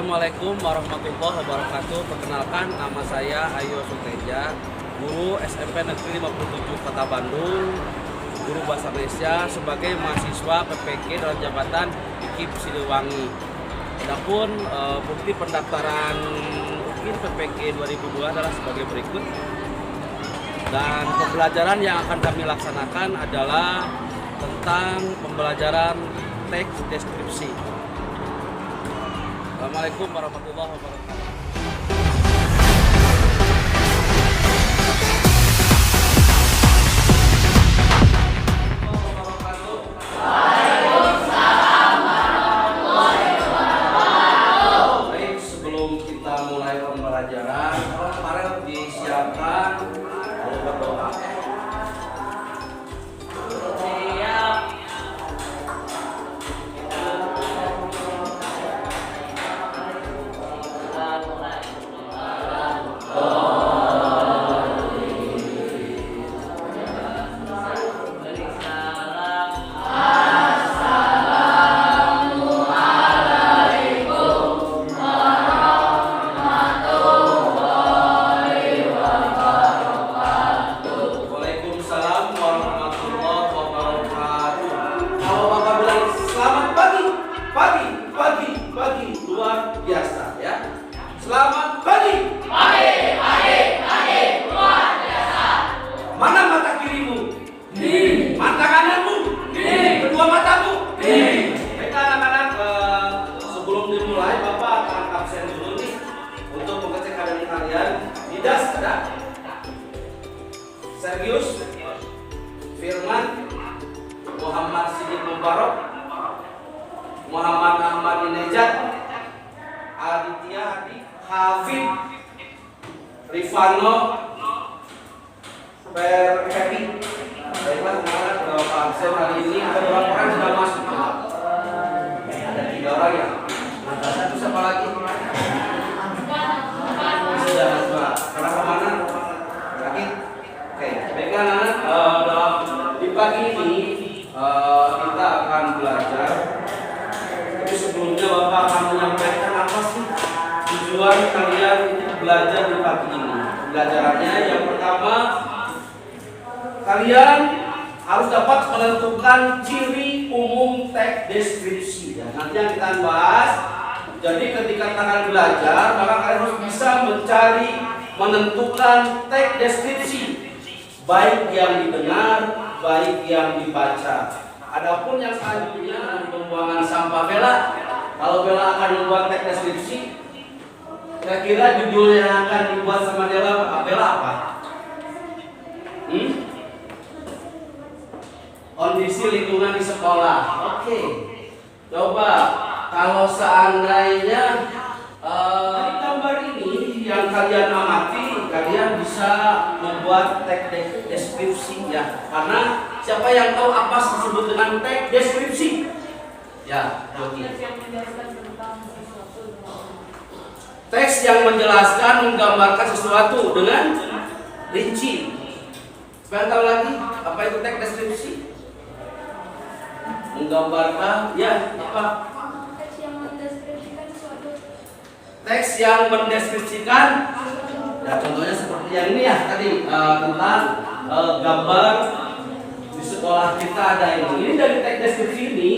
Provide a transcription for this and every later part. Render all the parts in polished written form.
Assalamualaikum warahmatullahi wabarakatuh. Perkenalkan, nama saya Ayo Suteja, guru SMP Negeri 57 Kota Bandung, guru Bahasa Indonesia sebagai mahasiswa PPK dalam jabatan IKIP Siliwangi. Adapun bukti pendaftaran mungkin PPK 2002 adalah sebagai berikut. Dan pembelajaran yang akan kami laksanakan adalah tentang pembelajaran teks deskripsi. Assalamualaikum warahmatullahi wabarakatuh. Baik, sebelum kita mulai pembelajaran, kemarin disiapkan berdoa. Selamat pagi. Pagi, luar biasa. Mana mata kirimu? Di. Mata kananmu? Di. Kedua matamu? Di. Baik anak-anak, sebelum dimulai Bapak akan absen dulu nih untuk mengecek keadaan kalian. Didas ada? Sergius, Firman, Muhammad Sidik Mubarok, Muhammad Ahmad Inejat, Aditya Hadi, Hafid, Rifano, Happy. Baiklah, teman-teman, beberapa absen hari ini ada berapa orang sudah masuk? Ada 3 orang ya. Nah, satu siapa lagi? Sudah masuk. Karena kemana? Yakin? Oke, baiklah, anak-anak. Di pagi ini kita akan belajar. Tapi sebelumnya Bapak akan menyampaikan apa sih tujuan kalian belajar di pagi ini. Pembelajarannya yang pertama, kalian harus dapat menentukan ciri umum teks deskripsi. Ya, nanti yang kita bahas. Jadi ketika kalian belajar, maka kalian harus bisa mencari, menentukan teks deskripsi, baik yang didengar, baik yang dibaca. Adapun yang selanjutnya pembuangan sampah Bella. Kalau Bella akan membuat teks deskripsi, kira-kira judul yang akan dibuat sama Bella apa? Kondisi lingkungan di sekolah. Oke. Coba kalau seandainya dari gambar ini yang kalian amati, kalian bisa membuat teks deskripsi ya. Karena siapa yang tahu apa disebut dengan teks deskripsi? Ya, teks yang menjelaskan, menggambarkan sesuatu dengan rinci. Supaya tahu lagi apa itu teks deskripsi? Menggambarkan, ya apa? Teks yang mendeskripsikan. Ya, contohnya seperti yang ini ya tadi tentang gambar di sekolah kita ada ini. Ini dari teks deskripsi ini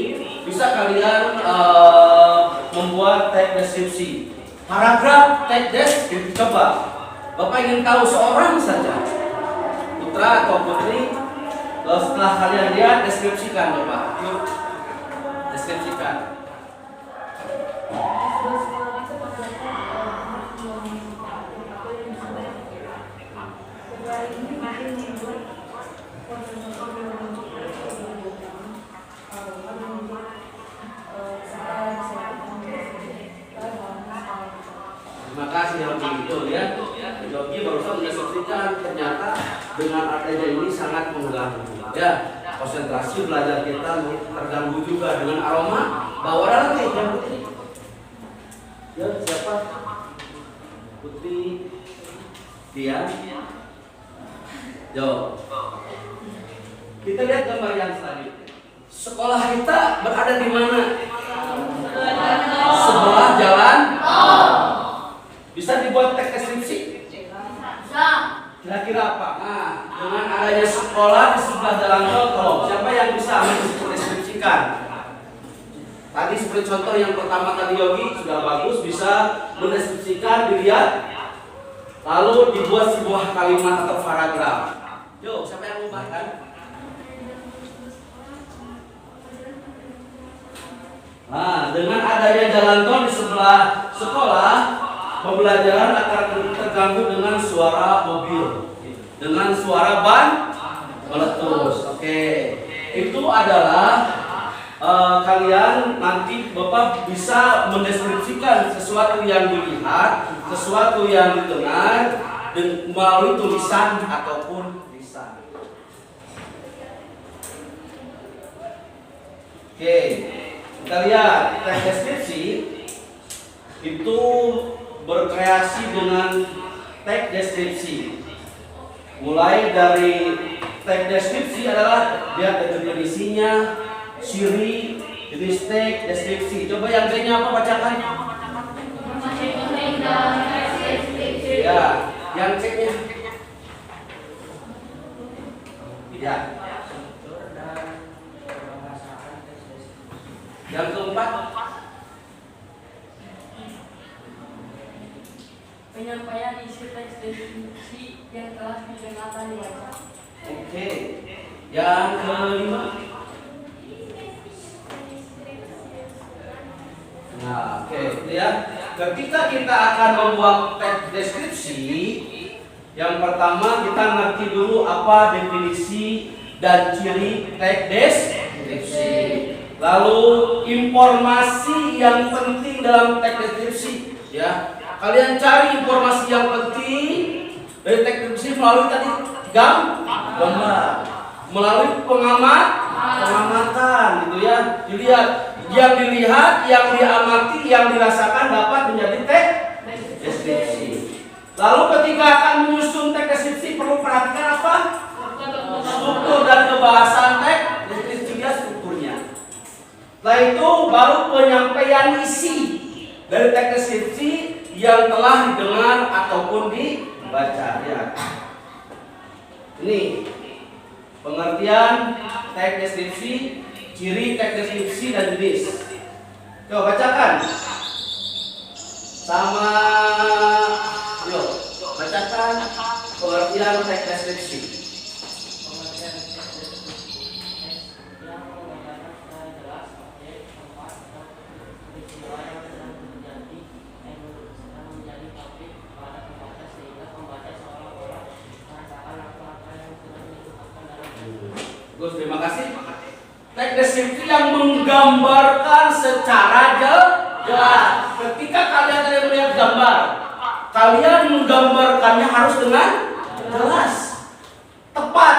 bisa kalian membuat teks deskripsi. Paragraf teks deskripsi, coba Bapak ingin tahu seorang saja, putra atau putri. Setelah kalian lihat, deskripsikan Bapak. Yuk, deskripsikan. Terima kasih yang begitu ya. Jogi barusan mendeskripsikan, ternyata dengan adanya ini sangat mengganggu. Ya, konsentrasi belajar kita terganggu juga dengan aroma. Bawa lagi yang putih. Ya, siapa? Putih. Dia. Yo. Kita lihat gambar yang selanjutnya. Sekolah kita berada di mana? Sebelah jalan adanya sekolah di sebelah jalan tol, tolong siapa yang bisa mendeskripsikan? Tadi seperti contoh yang pertama tadi Yogi sudah bagus, bisa mendeskripsikan, dilihat, lalu dibuat sebuah kalimat atau paragraf. Yo, siapa yang mau bahkan? Nah, dengan adanya jalan tol di sebelah sekolah, pembelajaran akan terganggu dengan suara mobil, dengan suara ban meletus. Oke, itu adalah kalian nanti Bapak bisa mendeskripsikan sesuatu yang dilihat, sesuatu yang didengar melalui tulisan ataupun lisan. Oke, kita lihat teks deskripsi itu berkreasi dengan teks deskripsi. Mulai dari teks deskripsi adalah dia definisinya, ciri, jenis teks deskripsi. Coba yang B-nya apa bacakan? Ya, yang C-nya. Ya. Yang keempat, penyampaian isi teks deskripsi yang telah didengarkan dibaca. Oke. Yang kelima. Nah, oke, ya. Ketika kita akan membuat teks deskripsi, yang pertama kita ngerti dulu apa definisi dan ciri teks deskripsi. Lalu informasi yang penting dalam teks deskripsi, ya. Kalian cari informasi yang penting dari teks deskripsi melalui tadi gambar, melalui pengamatan, gitu ya. Dilihat, yang dilihat, yang diamati, yang dirasakan dapat menjadi teks deskripsi. Lalu ketika akan menyusun teks deskripsi perlu perhatikan apa? Struktur dan kebahasan teks deskripsi, dia strukturnya. Setelah itu baru penyampaian isi dari teks deskripsi yang telah didengar ataupun dibaca. Ya. Ini pengertian teks deskripsi, ciri teks deskripsi dan jenis. Coba bacakan. Sama, yuk bacakan pengertian teks deskripsi. Gus, terima kasih. Teks deskripsi yang menggambarkan secara jelas. Ketika kalian tadi melihat gambar, kalian menggambarkannya harus dengan jelas, tepat.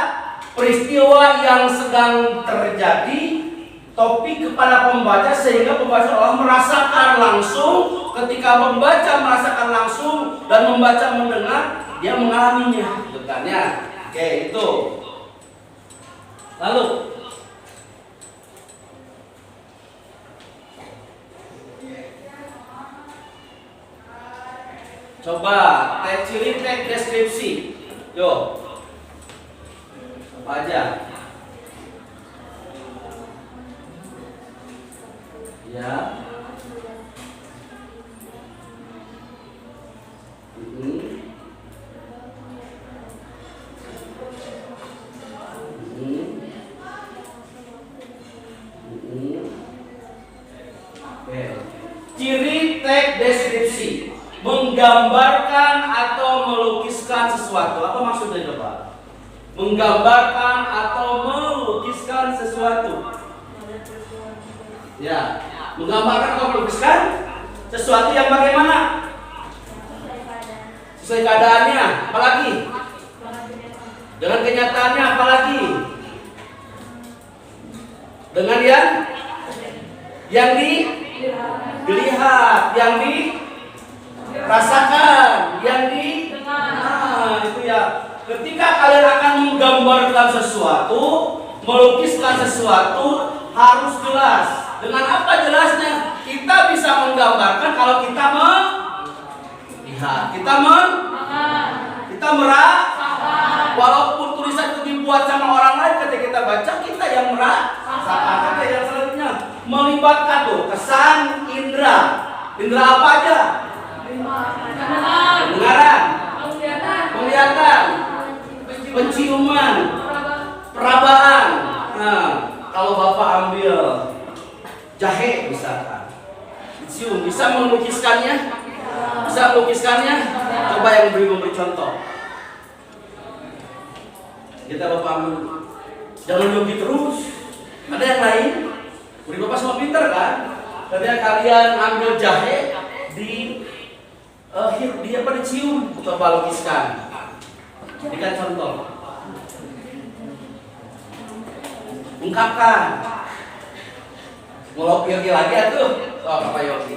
Peristiwa yang sedang terjadi, topik kepada pembaca sehingga pembaca Allah merasakan langsung. Ketika membaca merasakan langsung dan membaca mendengar, dia mengalaminya. Bukannya? Oke, itu. Lalu coba ciri teks deskripsi. Yo. Apa aja? Ya. Ciri teks deskripsi menggambarkan atau melukiskan sesuatu. Apa maksudnya coba? Menggambarkan atau melukiskan sesuatu. Ya, menggambarkan atau melukiskan sesuatu yang bagaimana? Sesuai keadaannya, apalagi? Dengan kenyataannya, apalagi? Dengan yang dilihat, yang dirasakan, yang nah, itu ya. Ketika kalian akan menggambarkan sesuatu, melukiskan sesuatu, harus jelas. Dengan apa jelasnya? Kita bisa menggambarkan kalau kita melihat, kita merasakan. Walaupun tulisan itu di melibatkan tuh kesan indera. Indera apa aja? Pendengaran, penglihatan, penciuman, perabaan. Nah, kalau Bapak ambil jahe misalkan, dicium, bisa melukiskannya? Bisa melukiskannya? Coba yang memberi contoh. Kita Bapak ambil, jangan yogi terus. Ada yang lain? Beri Bapak semua pintar kan? Ketika kalian ambil jahe di dia pada dicium, coba lukiskan. Berikan contoh. Ungkapkan. Ngelok yogi lagi atuh. Oh, Bapak yogi.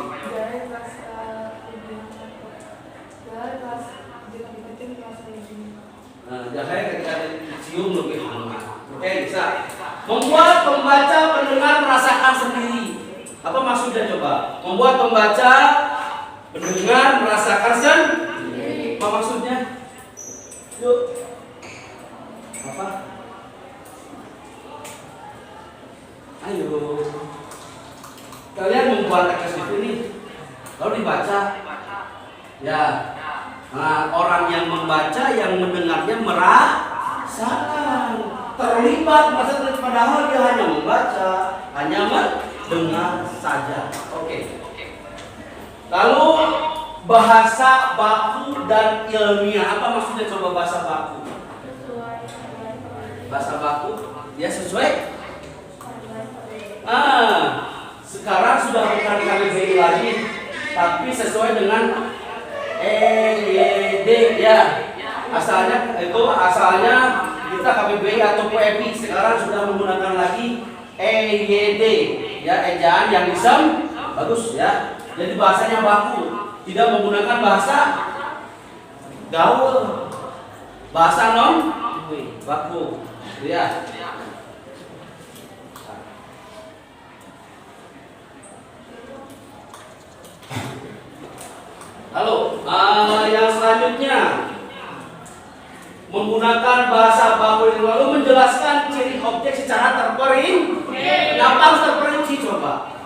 Nah, jahe ketika dicium lebih hangat. Oke, bisa. Membuat pembaca pendengar merasakan sendiri. Apa maksudnya coba? Membuat pembaca pendengar merasakan sendiri. Apa maksudnya? Yuk. Apa? Ayo. Kalian membuat teks ini, lalu dibaca. Ya. Nah, orang yang membaca, yang mendengarnya merasakan, terlibat, padahal dia hanya membaca, hanya mendengar saja. Oke. Lalu bahasa baku dan ilmiah, apa maksudnya coba bahasa baku? Bahasa baku, ya sesuai. Sekarang sudah bukan KBBI lagi, tapi sesuai dengan EYD ya. Asalnya kita KBBI atau PEPI, sekarang sudah menggunakan lagi EYD ya, ejaan yang disem bagus ya. Jadi bahasanya baku, tidak menggunakan bahasa gaul, bahasa non baku ya. Lalu yang selanjutnya menggunakan bahasa baku, lalu menjelaskan ciri objek secara terperinci. Kenapa harus terperinci coba?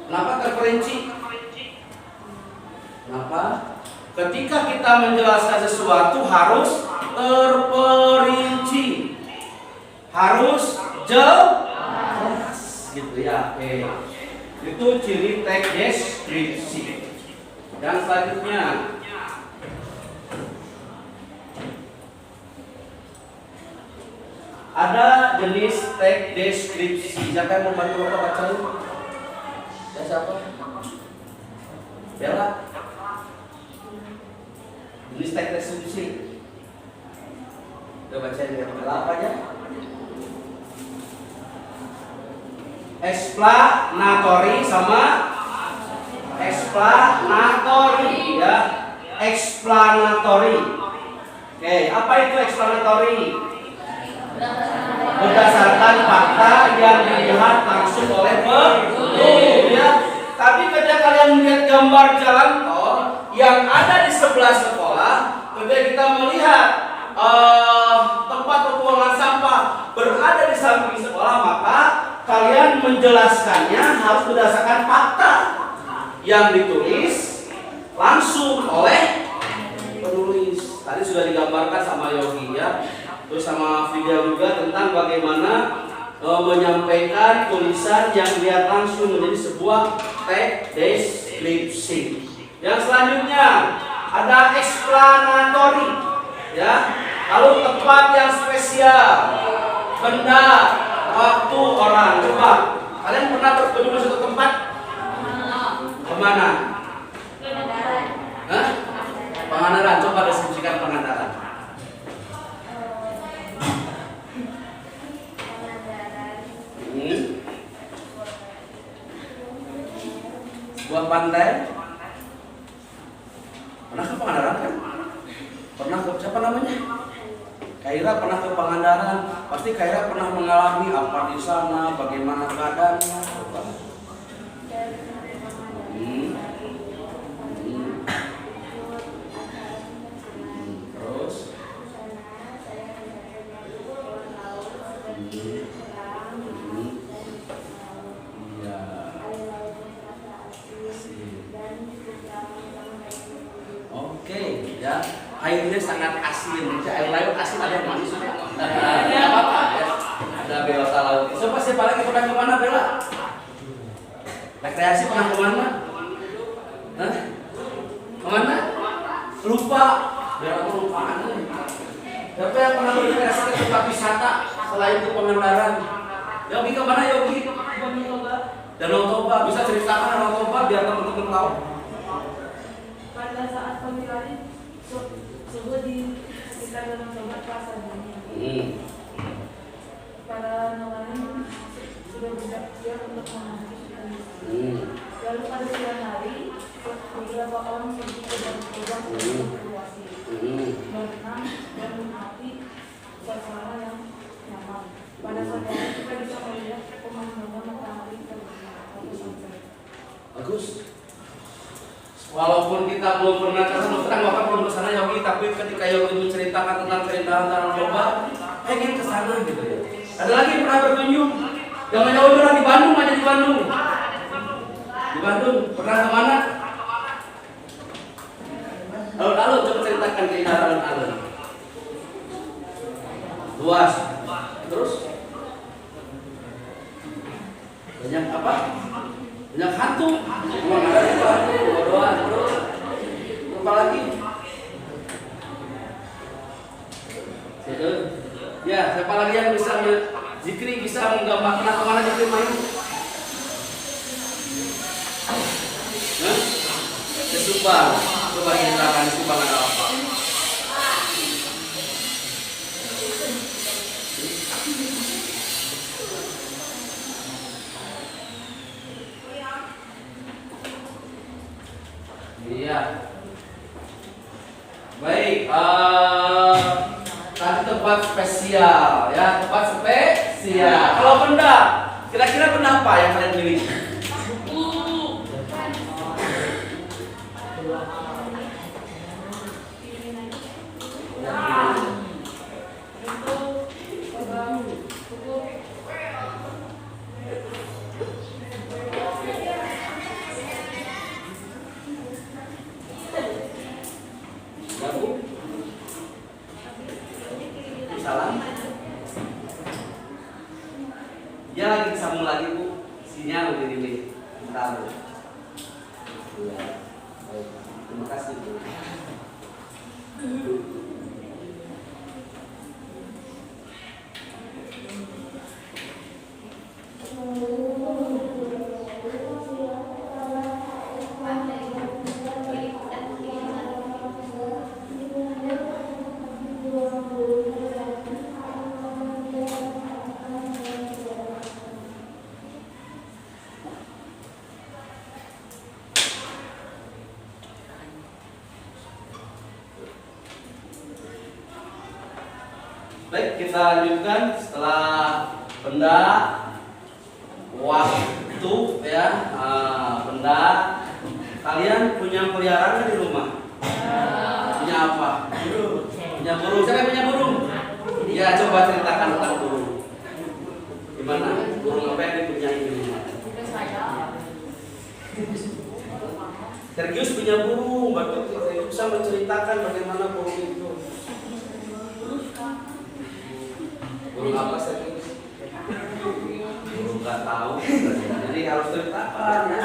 Kenapa terperinci? Kenapa? Ketika kita menjelaskan sesuatu harus terperinci, harus jelas, gitu ya. Oke. Itu ciri teks deskripsi. Yang selanjutnya ada jenis teks deskripsi. Siapa yang mau bantu Bapak baca dulu? Ya, siapa? Bella. Jenis teks deskripsi. Udah bacain ya, Bella apa aja? Explanatory sama explanatory ya. Explanatory. Oke, apa itu explanatory? Berdasarkan fakta yang dilihat langsung oleh pengunjung ya. Tapi ketika kalian melihat gambar jalan tol yang ada di sebelah sekolah, ketika kita melihat tempat pembuangan sampah berada di samping sekolah, maka kalian menjelaskannya harus berdasarkan fakta yang ditulis langsung oleh penulis. Tadi sudah digambarkan sama Yogi ya, terus sama video juga tentang bagaimana menyampaikan tulisan yang dilihat langsung menjadi sebuah teks deskripsi. Yang selanjutnya ada explanatory ya. Lalu tempat yang spesial, benda, waktu, orang. Coba kalian pernah berkunjung ke suatu tempat? Kemana? Hah? Pangandaran. Coba deskripsikan Pangandaran. Sebuah pantai. Pernah ke Pangandaran kan? Pernah ke siapa namanya? Kaira pernah ke Pangandaran. Pasti Kaira pernah mengalami apa di sana, bagaimana keadaannya. Terus airnya sangat asin. Air laut asin ada yang manis juga. Tidak apa-apa ya. Ada biota laut. Coba siapa lagi pernah kemana Bella? Rekreasi pernah kemana? Hah? Kemana? Lupa. Bella tuh lupaan. Siapa yang pernah berrekreasi ke tempat wisata selain itu Pangandaran? Yogi kemana Yogi? Danau Toba. Bisa ceritakan Danau Toba biar teman-teman tahu. Pada saat kami lari, suhu di sekitar Danau Toba terasa dingin. Para nelayan sudah bersiap untuk menghadapi. Lalu pada siang hari, beberapa orang pergi ke Danau Toba untuk berkreasi, berenang dan menikmati suasana yang nyaman. Pada sore hari kita bisa melihat pemandangan matahari terbenam atau sunset. Bagus. Walaupun kita belum pernah ke sana, terang Bapak belum ke sana Yogi, tapi ketika Yogi menceritakan tentang keindahan Danau Toba, pengen ke sana gitu ya. Ada lagi yang pernah berkunjung? Jangan jauh-jauh di Bandung aja di Bandung. Di Bandung pernah ke mana? Alun-alun coba ceritakan keindahan alun-alun. Luas. Terus? Banyak apa? Banyak hantu. Memang ada di Bandung. Bodohan. Terus? Apa lagi? Ya, siapa lagi yang bisa Zikri bisa menggambarkan kemana Zikri main? Ke Subang. Coba ceritakan di Subang ada apa? Iya. Baik. Tadi tempat spesial, ya tempat spesial. Kalau benda, kira-kira benda apa yang kalian miliki? Salam. Dia lagi disambung lagi Bu. Sinyal ini. Bentar. Ya. Baik. Terima kasih Bu. Baik, kita lanjutkan setelah benda, waktu, ya, benda. Kalian punya peliharaan di rumah? Punya apa? Punya burung. Siapa yang punya burung? Ya, coba ceritakan tentang burung. Gimana? Burung apa yang dipunyai di rumah? Sergius punya burung. Bapak bisa menceritakan bagaimana burung itu? Burung apa Sergius? Burung nggak tahu. Jadi harus ceritakan ya.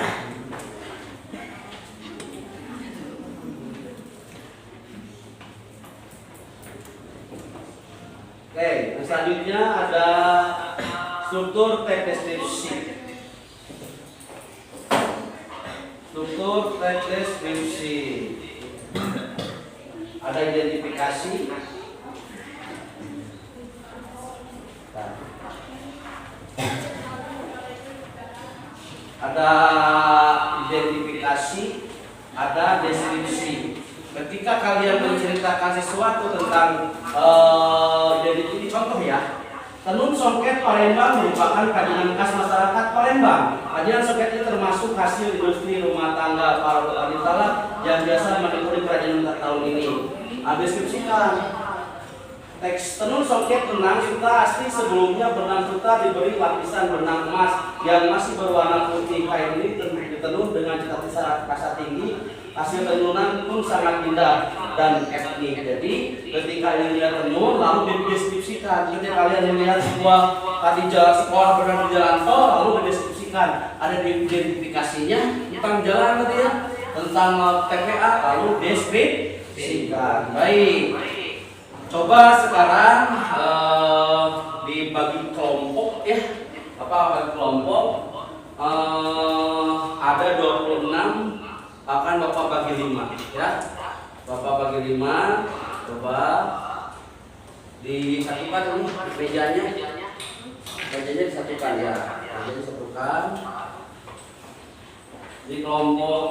Oke, selanjutnya ada struktur teks deskripsi. Struktur teks deskripsi. Ada identifikasi. Ada identifikasi, ada deskripsi. Ketika kalian menceritakan sesuatu tentang identifikasi, contoh ya, tenun songket Palembang merupakan kerajinan khas masyarakat Palembang. Kerajinan songket ini termasuk hasil industri rumah tangga para petani talas yang biasa menikmati kerajinan tahun ini. Deskripsikan. Teks tenun songket benang sutra asli sebelumnya benang sutra diberi lapisan benang emas yang masih berwarna putih. Kain ini ditenun dengan cita rasa tinggi hasil tenunan pun sangat indah dan etnik. Jadi ketika kalian lihat tenun lalu dideskripsikan. Ketika kalian melihat sebuah tadi jalan sekolah berada di jalan tol lalu dideskripsikan. Ada identifikasinya tentang jalan tadi ya, tentang TPA lalu deskripsikan. Baik. Coba sekarang dibagi kelompok ya. Apa bagi kelompok? Ada 26 akan Bapak bagi 5 ya. Bapak bagi 5. Coba disatukan ini mejanya. Mejanya disatukan ya. Mejanya disatukan. Di kelompok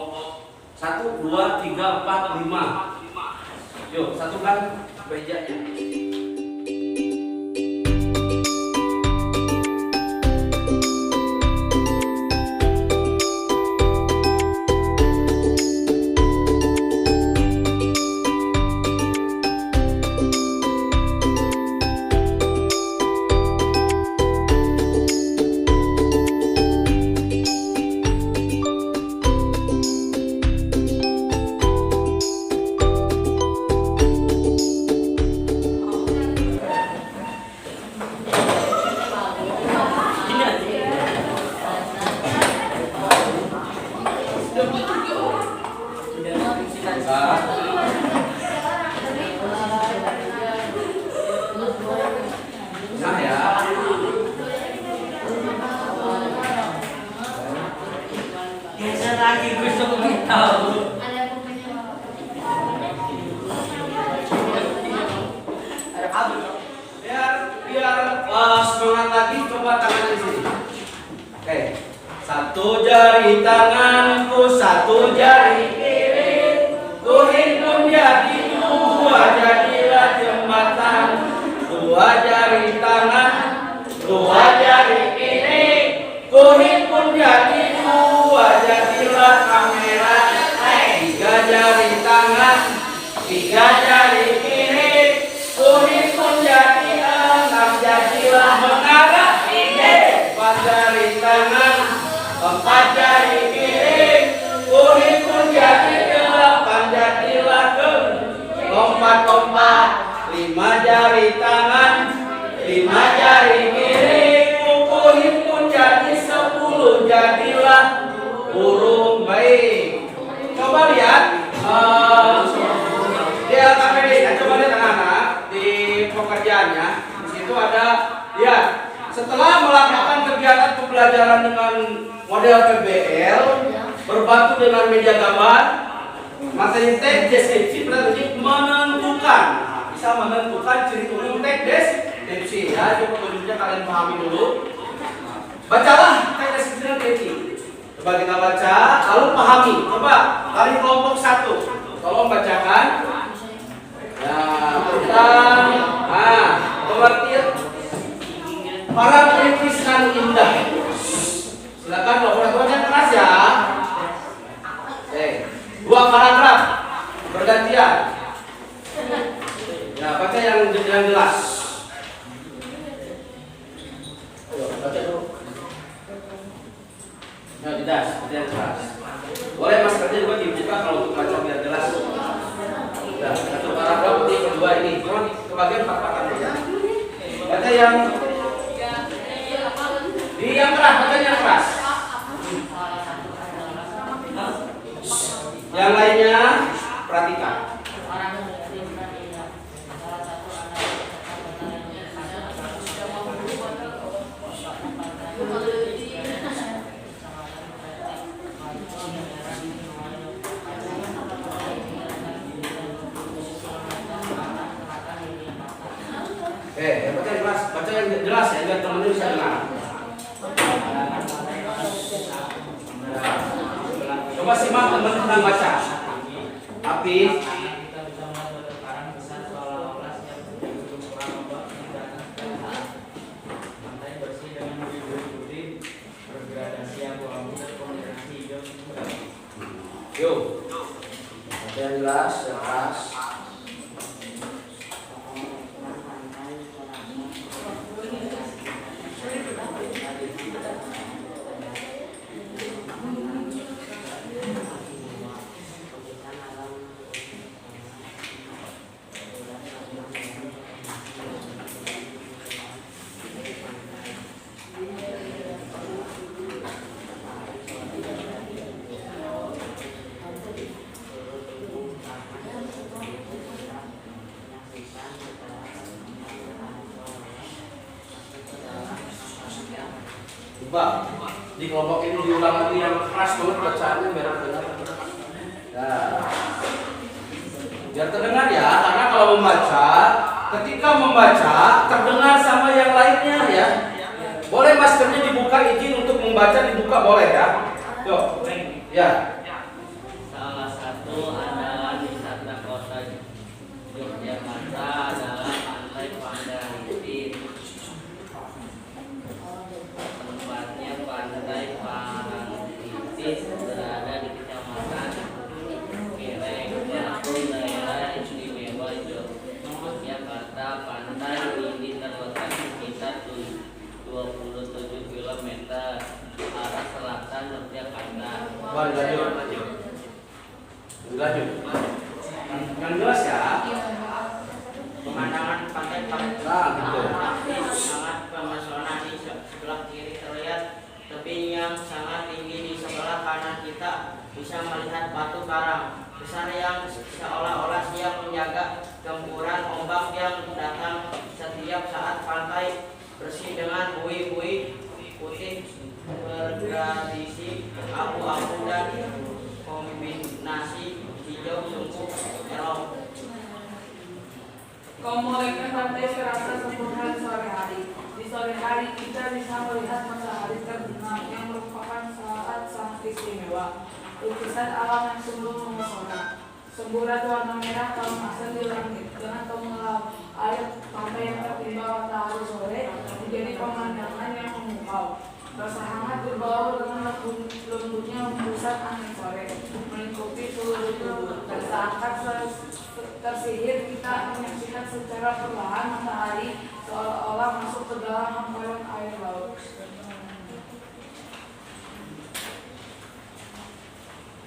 1 2 3 4 5. Yuk, satukan mejanya. Nah ya. Geser lagi gue sebelum tahu. Biar semangat lagi, coba tangan di sini. Oke. Satu jari tanganku, satu jari kiri, ku himpun jadi dua, jadilah jembatan. Dua jari tangan, dua jari kiri, ku himpun jadi dua, jadilah kamera. Tiga jari tangan, tiga jari kiri, ku himpun jadi enam, jadilah menara. Empat jari tangan, empat jari kiri, ku himpun jadi delapan, jadilah lompat-lompat. Lima jari tangan, lima jari kiri, ku himpun jadi 10, jadilah burung. Baik. Coba lihat di LKPD, coba lihat anak-anak di pekerjaannya. Di situ ada lihat. Setelah melakukan kegiatan pembelajaran dengan model PBL berbantu dengan media gambar, materi teks deskripsi berarti menentukan. Bisa menentukan ciri umum teks deskripsi ya. Coba tunjuknya kalian pahami dulu. Bacalah teks deskripsi dengan teliti. Coba kita baca, lalu pahami. Coba dari kelompok 1, tolong bacakan. Ya, tentang pengertian para pelukis nan indah. Silakan laboratoriumnya keras ya. Dua paragraf bergantian. Ya, baca yang jelas. Ayo, baca dulu. Ya, tidak, yang keras. Boleh Mas kerja juga dibuka kalau untuk baca biar jelas. Ya, satu paragraf di kedua ini. Cuma kebagian 4 paragraf ya. Baca yang keras, baca yang keras. Yang lainnya perhatikan. Baca yang keras, baca yang jelas ya, biar teman-teman bisa dengar. Coba simak teman-teman baca. Apis. Yuk. Baca yang jelas, yang keras. Coba di kelompok ini diulang lagi yang keras banget bacaannya biar terdengar. Nah, biar terdengar ya, karena kalau membaca, ketika membaca terdengar sama yang lainnya ya. Boleh maskernya dibuka, izin untuk membaca dibuka boleh ya. Yuk, ya. Salah satu adalah wisata kota Yogyakarta adalah Pantai Pandangitin. Tempatnya Pantai Parangtritis berada di Kecamatan Kireng, Batu, daerah istimewa Yogyakarta. Pantai ini terletak sekitar 27 km arah selatan Yogyakarta. Lanjut. Yang jelas ya. Pemandangan pantai Parangtritis sangat memesona. Di sebelah kiri terlihat tebing yang sangat tinggi, di sebelah kanan kita bisa melihat batu karang besar yang seolah-olah siap menjaga gempuran ombak yang datang setiap saat. Pantai bersih dengan buih-buih putih bergradasi abu-abu dan kombinasi hijau sumpu merah. Komoleknya pantai serasa sempurna di sore hari. Di sore hari kita bisa melihat matahari terbenam yang merupakan saat sangat istimewa. Lukisan alam yang sungguh memesona. Semburat warna merah keemasan di langit dengan kemelau air pantai yang tertimba matahari sore menjadi pemandangan yang memukau. Rasa hangat berbaur dengan lembutnya hembusan angin sore melingkupi seluruh tubuh. Dan seakan tersihir kita menyaksikan secara perlahan matahari seolah-olah masuk ke dalam hamparan air laut.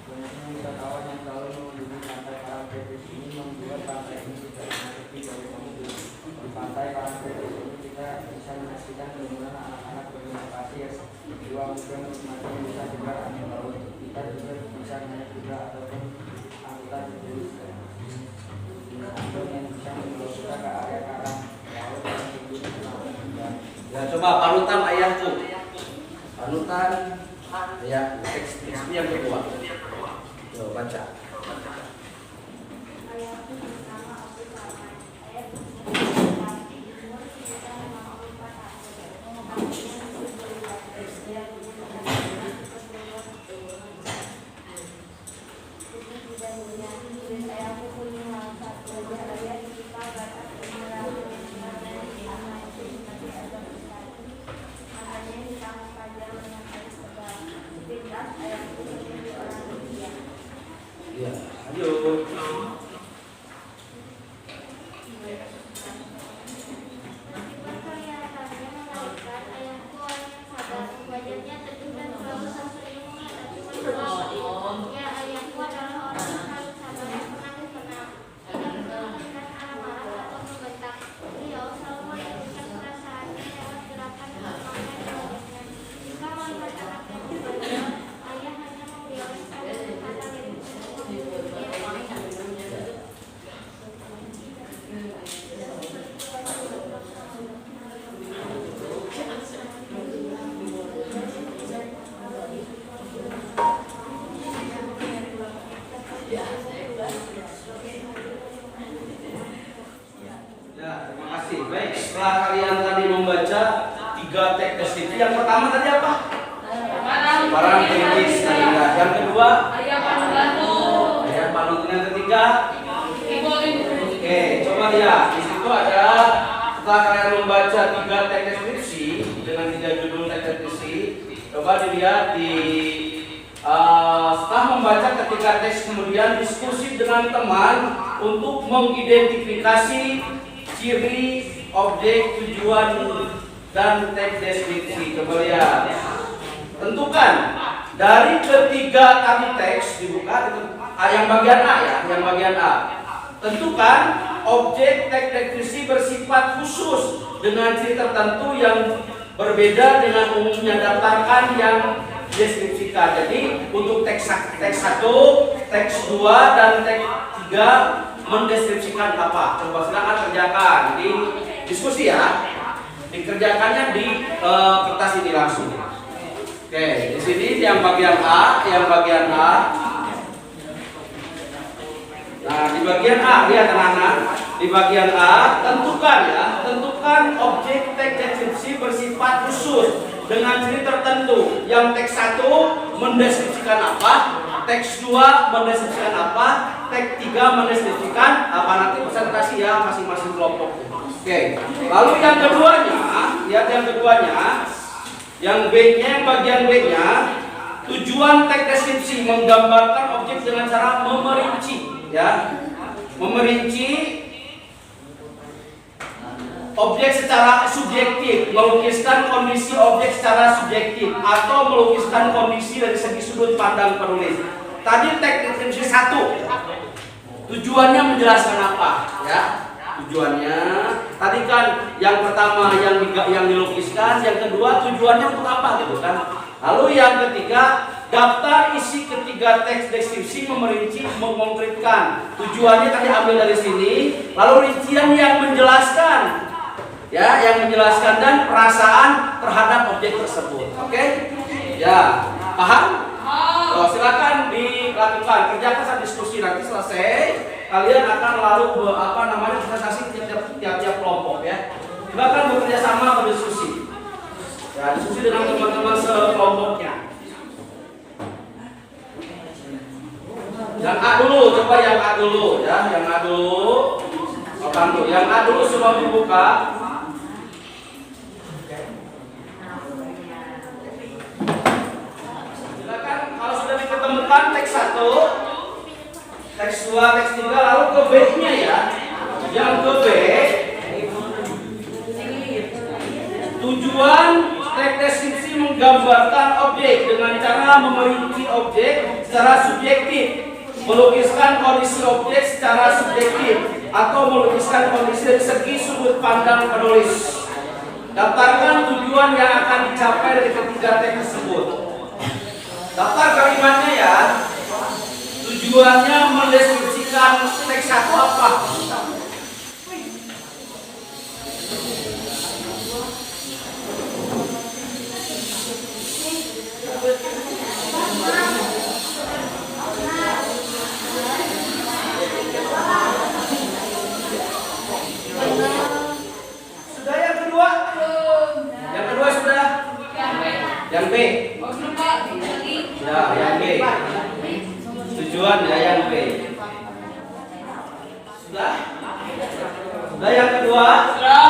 Banyaknya wisatawan yang selalu mengunjungi pantai Parangtritis ini membuat pantai ini tidak sepi dari pengunjung. Di pantai Parangtritis ini kita bisa menyaksikan kerumunan anak-anak bermain pasir. Dua muda menikmati bisa juga angin laut. Kita juga bisa naik kuda ataupun angkutan jenis yang bisa membawa kita ke area karang laut yang tinggi dan Ya coba panutan ayahku. Panutan ayah teks yang kedua. Tuh, baca. Ya, ayo. Baik, setelah kalian tadi membaca 3 teks deskripsi, yang pertama tadi apa? Parangtritis. Yang kedua? Ayah Panutan. Ayah Panutan. Yang ketiga? Oke, coba lihat. Di situ ada, setelah kalian membaca 3 teks deskripsi dengan 3 judul teks deskripsi, coba dilihat di setelah membaca ketika teks kemudian diskusi dengan teman untuk mengidentifikasi ciri, objek, tujuan, dan teks deskripsi. Coba lihat. Tentukan dari ketiga tadi teks dibuka yang bagian A ya, yang bagian A. Tentukan objek teks deskripsi bersifat khusus dengan ciri tertentu yang berbeda dengan umumnya. Daftarkan yang deskripsikan. Jadi untuk teks 1, teks 2, dan teks 3 mendeskripsikan apa? Coba silakan kerjakan di diskusi ya. Dikerjakannya di kertas ini langsung. Oke, di sini yang bagian A, Nah, di bagian A, lihat anak-anak. Di bagian A, tentukan objek teks deskripsi bersifat khusus dengan ciri tertentu. Yang teks 1 mendeskripsikan apa, teks 2 mendeskripsikan apa, teks 3 mendeskripsikan apa, nanti presentasi ya masing-masing kelompok. Oke. Lalu yang keduanya, yang B-nya, yang bagian B-nya, tujuan teks deskripsi menggambarkan objek dengan cara memerinci, ya. Memerinci objek secara subjektif, melukiskan kondisi objek secara subjektif, atau melukiskan kondisi dari segi sudut pandang penulis. Tadi teks deskripsi 1, tujuannya menjelaskan apa, ya? Tujuannya, tadi kan yang pertama yang dilukiskan, yang kedua tujuannya untuk apa gitu kan? Lalu yang ketiga, daftar isi ketiga teks deskripsi memerinci, mengkonkretkan. Tujuannya tadi ambil dari sini, lalu rincian yang menjelaskan, ya, yang menjelaskan dan perasaan terhadap objek tersebut. Oke? Ya, paham? Oh, silakan dilakukan, kerjakan saat diskusi, nanti selesai kalian akan lalu presentasi tiap kelompok, ya. Silakan bekerja sama berdiskusi. Ya, diskusi dengan teman-teman sekelompoknya. Yang A dulu, coba yang A dulu, ya, yang A dulu. Yang A dulu semua dibuka. Silakan kalau sudah diketemukan teks 1, teks 2, teks 3, lalu ke B-nya ya. Yang ke B, tujuan teks deskripsi menggambarkan objek dengan cara memerinci objek secara subjektif, melukiskan kondisi objek secara subjektif, atau melukiskan kondisi dari segi sudut pandang penulis. Daftarkan tujuan yang akan dicapai dari ketiga teks tersebut. Daftar kalimatnya ya. Tujuannya mendeskripsikan teks 1 apa? Sudah yang kedua? Yang kedua sudah? Yang B? Ya, yang B. Tujuan ya yang B. Sudah? Sudah yang kedua? Sudah.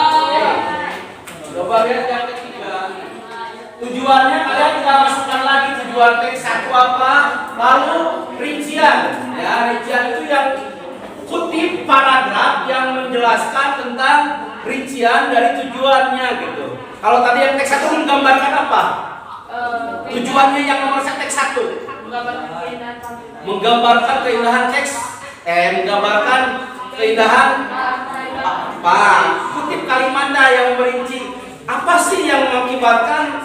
Coba lihat yang ketiga. Tujuannya kalian tinggal masukkan lagi tujuan teks 1 apa, lalu rincian. Ya, rincian itu yang kutip paragraf yang menjelaskan tentang rincian dari tujuannya gitu. Kalau tadi yang teks 1 menggambarkan apa? Tujuannya yang nomor teks 1 menggambarkan keindahan teks, menggambarkan keindahan apa? Kutip kalimatnya yang merinci apa sih yang mengakibatkan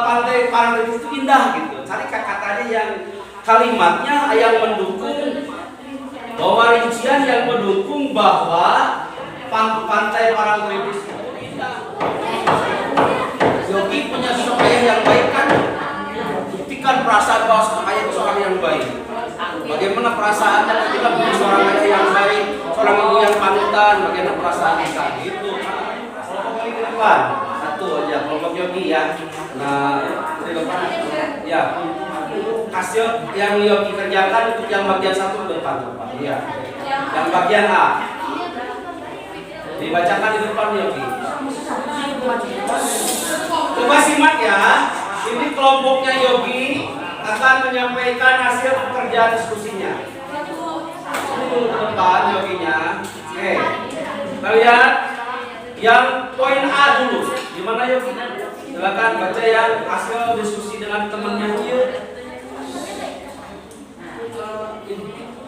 pantai Parangtritis itu indah gitu. Cari katanya yang kalimatnya yang mendukung, bahwa rincian yang mendukung bahwa pantai Parangtritis itu indah. Yogi punya sosok ayah yang baik kan? Buktikan perasaan bahwa sosok ayah itu seorang yang baik. Bagaimana perasaannya ketika punya seorang ayah yang baik, seorang ibu yang panutan, bagaimana perasaan kita gitu. Kelompok Yogi ke depan, satu aja kelompok Yogi ya. Nah, di depan ya. Hasil yang Yogi kerjakan untuk yang bagian 1 ke depan, Pak. Iya. Yang bagian A. Dibacakan di depan Yogi. Coba simak ya. Ini kelompoknya Yogi akan menyampaikan hasil pekerjaan diskusinya. Ini dulu ke depan Yoginya. Oke. Kita lihat yang poin A dulu. Gimana Yogi? Silakan baca yang hasil diskusi dengan temannya yuk.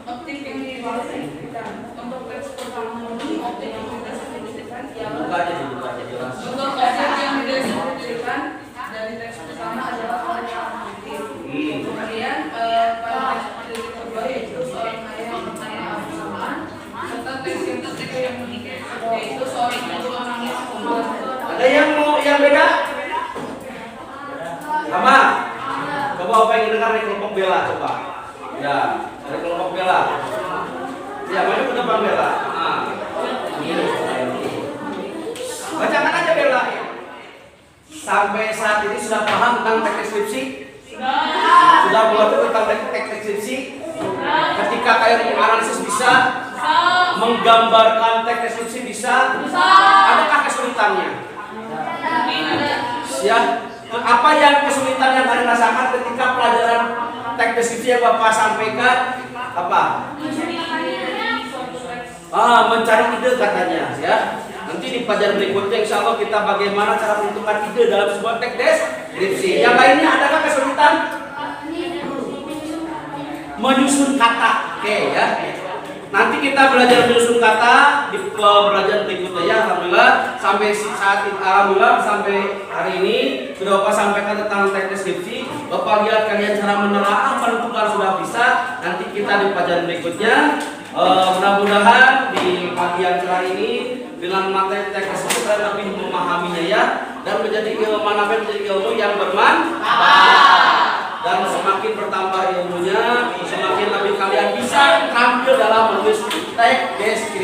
Objek yang didefinisikan untuk teks pertama ini, objek yang didefinisikan Buka aja jelas. untuk objek yang didefinisikan dari teks pertama adalah orang yang aktif. Kemudian pada teks kedua yaitu seorang ayah yang bertanya pasangan, serta teks yang ketiga yang menikah yaitu seorang ibu menangis. Ada yang mau yang beda? Sama? Coba apa yang dengar dari kelompok bela coba. Ya, dari kelompok bela. Ya, maju ke depan bela. Nah. Bacakan aja bela. Sampai saat ini sudah paham tentang teks deskripsi? Sudah belajar tentang teks deskripsi? Ketika kalian menganalisis bisa? Menggambarkan teks deskripsi bisa? Adakah kesulitannya? Ya, apa yang kesulitan yang kalian rasakan ketika pelajaran teks deskripsi yang Bapak sampaikan? Apa? Mencari ide katanya, ya. Nanti di pelajaran berikutnya insya Allah kita bagaimana cara menentukan ide dalam sebuah teks deskripsi. Yang lainnya adakah kesulitan? Menyusun kata, oke ya. Nanti kita belajar menyusun kata di pelajaran berikutnya ya. Alhamdulillah sampai saat ini, alhamdulillah sampai hari ini sudah Bapak sampaikan tentang teks deskripsi. Bapak lihat kalian cara menelaah menentukan sudah bisa. Nanti kita di pelajaran berikutnya mudah-mudahan di pagi yang cerah ini dengan materi teks deskripsi kalian lebih memahaminya ya, dan menjadi ilmu yang bermanfaat. Dan semakin bertambah ilmunya, semakin lebih kalian bisa tampil dalam menulis teks deskripsi.